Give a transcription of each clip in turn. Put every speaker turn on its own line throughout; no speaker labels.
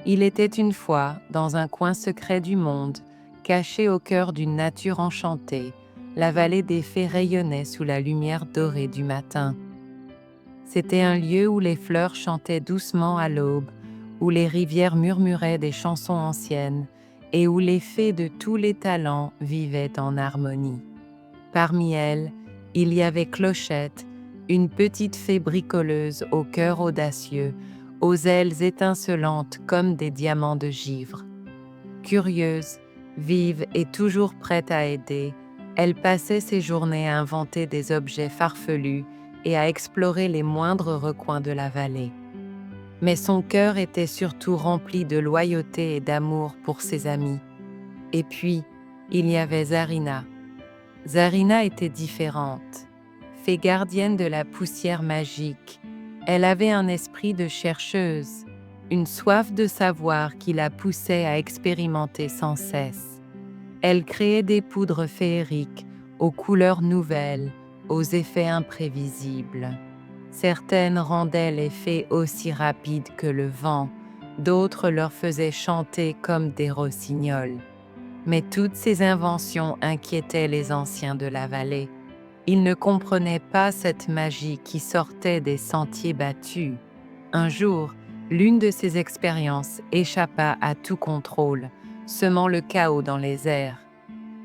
Il était une fois, dans un coin secret du monde, caché au cœur d'une nature enchantée, la vallée des fées rayonnait sous la lumière dorée du matin. C'était un lieu où les fleurs chantaient doucement à l'aube, où les rivières murmuraient des chansons anciennes et où les fées de tous les talents vivaient en harmonie. Parmi elles, il y avait Clochette, une petite fée bricoleuse au cœur audacieux, aux ailes étincelantes comme des diamants de givre. Curieuse, vive et toujours prête à aider, elle passait ses journées à inventer des objets farfelus et à explorer les moindres recoins de la vallée. Mais son cœur était surtout rempli de loyauté et d'amour pour ses amis. Et puis, il y avait Zarina. Zarina était différente. Fée gardienne de la poussière magique, elle avait un esprit de chercheuse, une soif de savoir qui la poussait à expérimenter sans cesse. Elle créait des poudres féeriques, aux couleurs nouvelles, aux effets imprévisibles. Certaines rendaient les fées aussi rapides que le vent, d'autres leur faisaient chanter comme des rossignols. Mais toutes ces inventions inquiétaient les anciens de la vallée. Ils ne comprenaient pas cette magie qui sortait des sentiers battus. Un jour, l'une de ces expériences échappa à tout contrôle, semant le chaos dans les airs.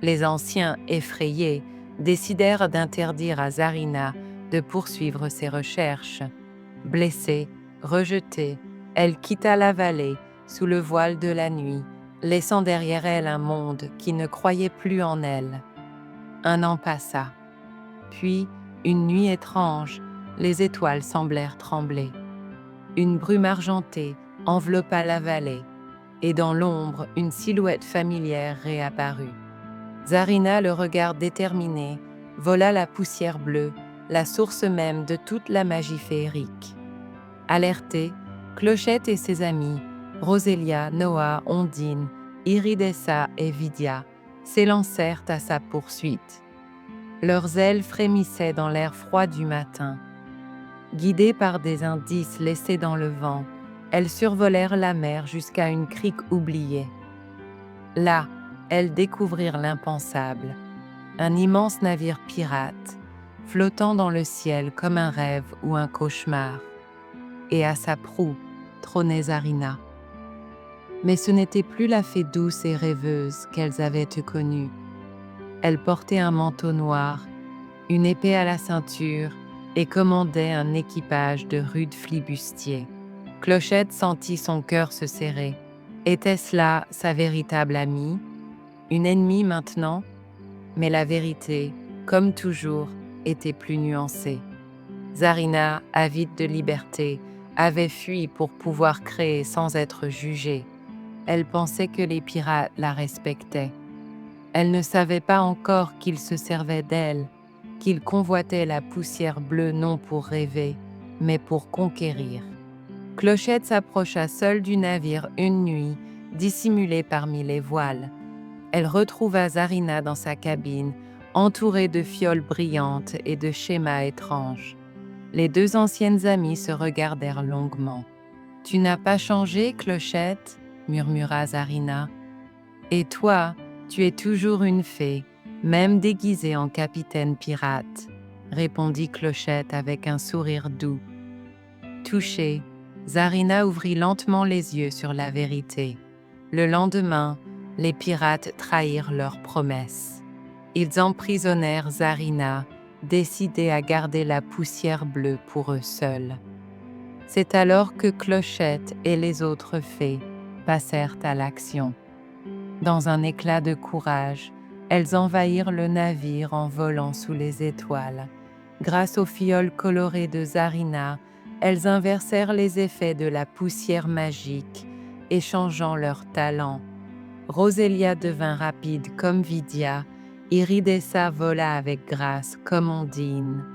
Les anciens, effrayés, décidèrent d'interdire à Zarina de poursuivre ses recherches. Blessée, rejetée, elle quitta la vallée sous le voile de la nuit, laissant derrière elle un monde qui ne croyait plus en elle. Un an passa. Puis, une nuit étrange, les étoiles semblèrent trembler. Une brume argentée enveloppa la vallée, et dans l'ombre, une silhouette familière réapparut. Zarina, le regard déterminé, vola la poussière bleue, la source même de toute la magie féerique. Alertée, Clochette et ses amis, Rosélia, Noah, Ondine, Iridessa et Vidia, s'élancèrent à sa poursuite. Leurs ailes frémissaient dans l'air froid du matin. Guidées par des indices laissés dans le vent, elles survolèrent la mer jusqu'à une crique oubliée. Là, elles découvrirent l'impensable, un immense navire pirate, flottant dans le ciel comme un rêve ou un cauchemar. Et à sa proue trônait Zarina. Mais ce n'était plus la fée douce et rêveuse qu'elles avaient connue. Elle portait un manteau noir, une épée à la ceinture et commandait un équipage de rudes flibustiers. Clochette sentit son cœur se serrer. Était-ce là sa véritable amie? Une ennemie maintenant? Mais la vérité, comme toujours, était plus nuancée. Zarina, avide de liberté, avait fui pour pouvoir créer sans être jugée. Elle pensait que les pirates la respectaient. Elle ne savait pas encore qu'ils se servaient d'elle, qu'ils convoitaient la poussière bleue non pour rêver, mais pour conquérir. Clochette s'approcha seule du navire une nuit, dissimulée parmi les voiles. Elle retrouva Zarina dans sa cabine, entourée de fioles brillantes et de schémas étranges. Les deux anciennes amies se regardèrent longuement. « Tu n'as pas changé, Clochette ?» murmura Zarina. « Et toi, tu es toujours une fée, même déguisée en capitaine pirate, » répondit Clochette avec un sourire doux. Touchée, Zarina ouvrit lentement les yeux sur la vérité. Le lendemain, les pirates trahirent leurs promesses. Ils emprisonnèrent Zarina, décidés à garder la poussière bleue pour eux seuls. C'est alors que Clochette et les autres fées passèrent à l'action. Dans un éclat de courage, elles envahirent le navire en volant sous les étoiles. Grâce aux fioles colorées de Zarina, elles inversèrent les effets de la poussière magique, échangeant leurs talents. Rosélia devint rapide comme Vidia, Iridessa vola avec grâce comme Ondine.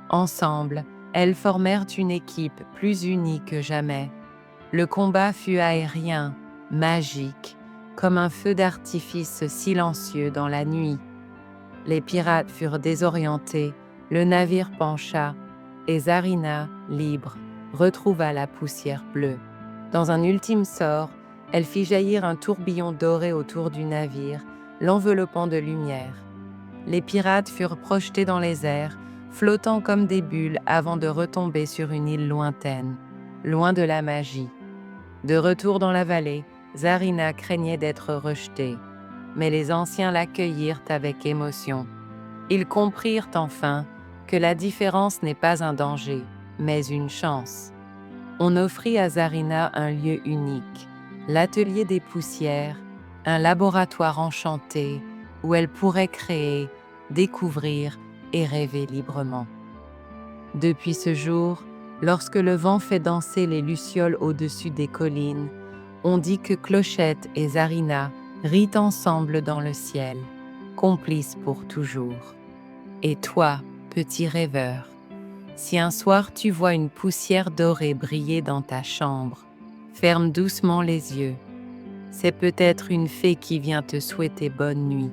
Ensemble, elles formèrent une équipe plus unie que jamais. Le combat fut aérien, magique, comme un feu d'artifice silencieux dans la nuit. Les pirates furent désorientés, le navire pencha, et Zarina, libre, retrouva la poussière bleue. Dans un ultime sort, Elle fit jaillir un tourbillon doré autour du navire, l'enveloppant de lumière. Les pirates furent projetés dans les airs, flottant comme des bulles avant de retomber sur une île lointaine, loin de la magie. De retour dans la vallée, Zarina craignait d'être rejetée, mais les anciens l'accueillirent avec émotion. Ils comprirent enfin que la différence n'est pas un danger, mais une chance. On offrit à Zarina un lieu unique, l'atelier des poussières, un laboratoire enchanté où elle pourrait créer, découvrir et rêver librement. Depuis ce jour, lorsque le vent fait danser les lucioles au-dessus des collines, on dit que Clochette et Zarina rient ensemble dans le ciel, complices pour toujours. Et toi, petit rêveur, si un soir tu vois une poussière dorée briller dans ta chambre, ferme doucement les yeux. C'est peut-être une fée qui vient te souhaiter bonne nuit.